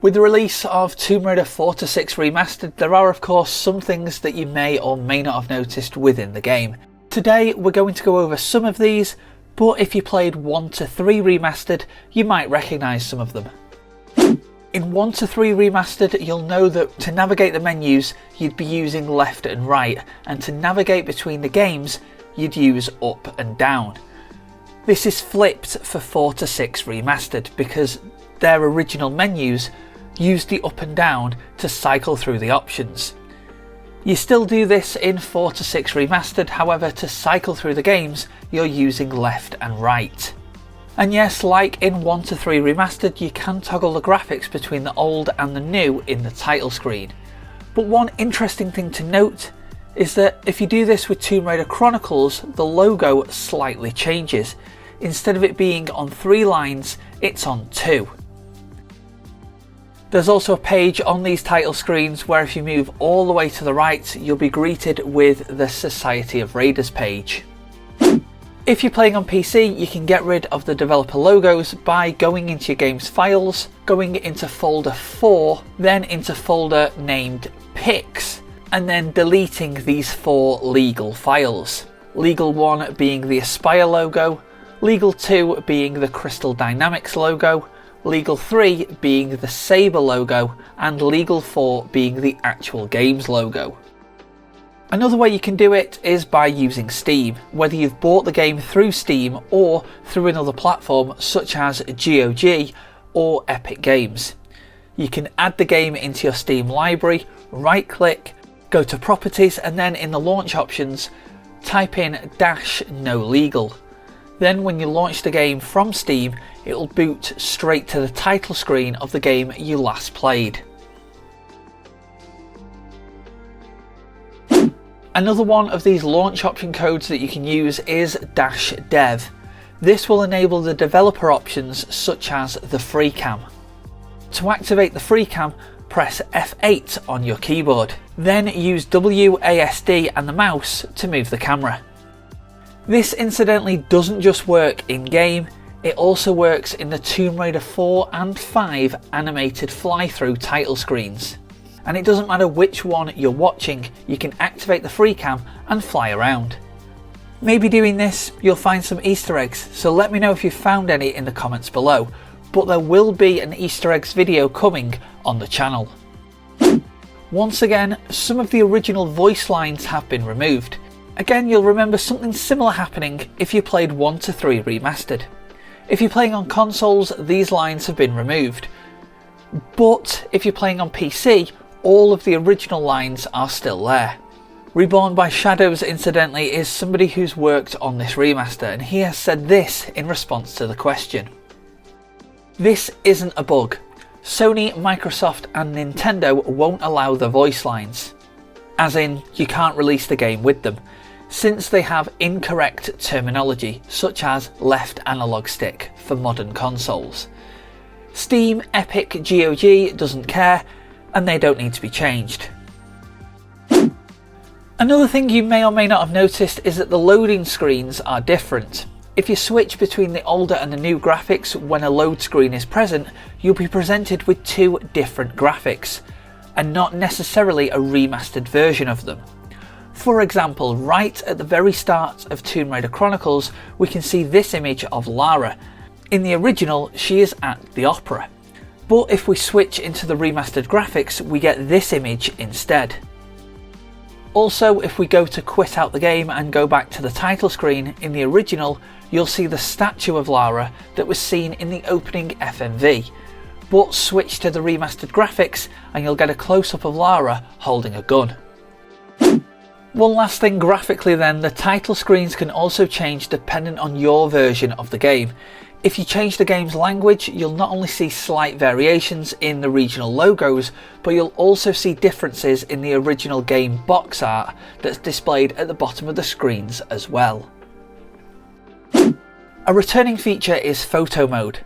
With the release of Tomb Raider 4 to 6 Remastered, there are of course some things that you may or may not have noticed within the game. Today we're going to go over some of these, but if you played 1 to 3 Remastered, you might recognise some of them. In 1 to 3 Remastered, you'll know that to navigate the menus, you'd be using left and right, and to navigate between the games, you'd use up and down. This is flipped for 4 to 6 Remastered because their original menus use the up and down to cycle through the options. You still do this in 4 to 6 Remastered, however to cycle through the games you're using left and right. And yes, like in 1 to 3 Remastered, you can toggle the graphics between the old and the new in the title screen. But one interesting thing to note is that if you do this with Tomb Raider Chronicles, the logo slightly changes. Instead of it being on 3 lines, it's on 2. There's also a page on these title screens where if you move all the way to the right, you'll be greeted with the Society of Raiders page. If you're playing on PC, you can get rid of the developer logos by going into your game's files, going into folder 4, then into folder named Pics, and then deleting these 4 legal files. Legal 1 being the Aspire logo, Legal 2 being the Crystal Dynamics logo, Legal 3 being the Saber logo, and Legal 4 being the actual game's logo. Another way you can do it is by using Steam, whether you've bought the game through Steam or through another platform such as GOG or Epic Games. You can add the game into your Steam library, right click, go to Properties, and then in the launch options type in -no legal. Then when you launch the game from Steam, it will boot straight to the title screen of the game you last played. Another one of these launch option codes that you can use is -dev. This will enable the developer options such as the FreeCam. To activate the FreeCam, press F8 on your keyboard. Then use WASD and the mouse to move the camera. This incidentally doesn't just work in-game, it also works in the Tomb Raider 4 and 5 animated fly-through title screens. And it doesn't matter which one you're watching, you can activate the FreeCam and fly around. Maybe doing this you'll find some Easter eggs, so let me know if you found any in the comments below, but there will be an Easter eggs video coming on the channel. Once again, some of the original voice lines have been removed. Again, you'll remember something similar happening if you played 1 to 3 Remastered. If you're playing on consoles, these lines have been removed. But if you're playing on PC, all of the original lines are still there. Reborn by Shadows, incidentally, is somebody who's worked on this remaster, and he has said this in response to the question. This isn't a bug. Sony, Microsoft and Nintendo won't allow the voice lines. As in, you can't release the game with them, since they have incorrect terminology, such as left analog stick for modern consoles. Steam, Epic, GOG doesn't care, and they don't need to be changed. Another thing you may or may not have noticed is that the loading screens are different. If you switch between the older and the new graphics when a load screen is present, you'll be presented with 2 different graphics, and not necessarily a remastered version of them. For example, right at the very start of Tomb Raider Chronicles, we can see this image of Lara. In the original, she is at the opera. But if we switch into the remastered graphics, we get this image instead. Also, if we go to quit out the game and go back to the title screen, in the original, you'll see the statue of Lara that was seen in the opening FMV. But switch to the remastered graphics and you'll get a close-up of Lara holding a gun. One last thing graphically then, the title screens can also change dependent on your version of the game. If you change the game's language, you'll not only see slight variations in the regional logos, but you'll also see differences in the original game box art that's displayed at the bottom of the screens as well. A returning feature is photo mode.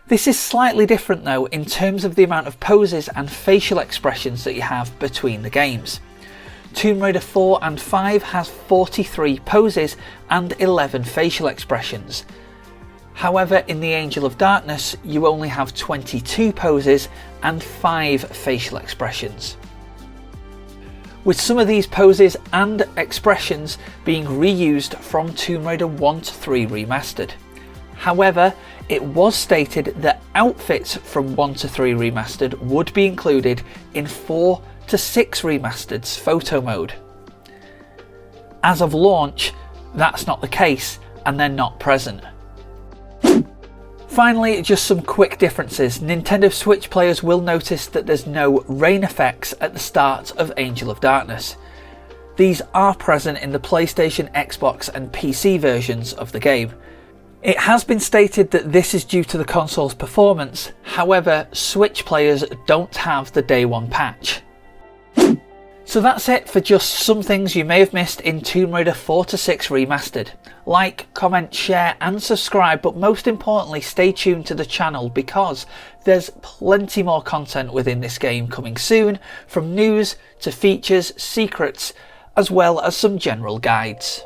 This is slightly different though in terms of the amount of poses and facial expressions that you have between the games. Tomb Raider 4 and 5 has 43 poses and 11 facial expressions. However, in the Angel of Darkness, you only have 22 poses and 5 facial expressions, with some of these poses and expressions being reused from Tomb Raider 1 to 3 Remastered. However, it was stated that outfits from 1 to 3 Remastered would be included in 4 to 6 Remastered's photo mode. As of launch, that's not the case and they're not present. Finally, just some quick differences. Nintendo Switch players will notice that there's no rain effects at the start of Angel of Darkness. These are present in the PlayStation, Xbox and PC versions of the game. It has been stated that this is due to the console's performance, however, Switch players don't have the Day 1 patch. So that's it for just some things you may have missed in Tomb Raider 4 to 6 Remastered. Like, comment, share and subscribe, but most importantly stay tuned to the channel because there's plenty more content within this game coming soon, from news to features, secrets, as well as some general guides.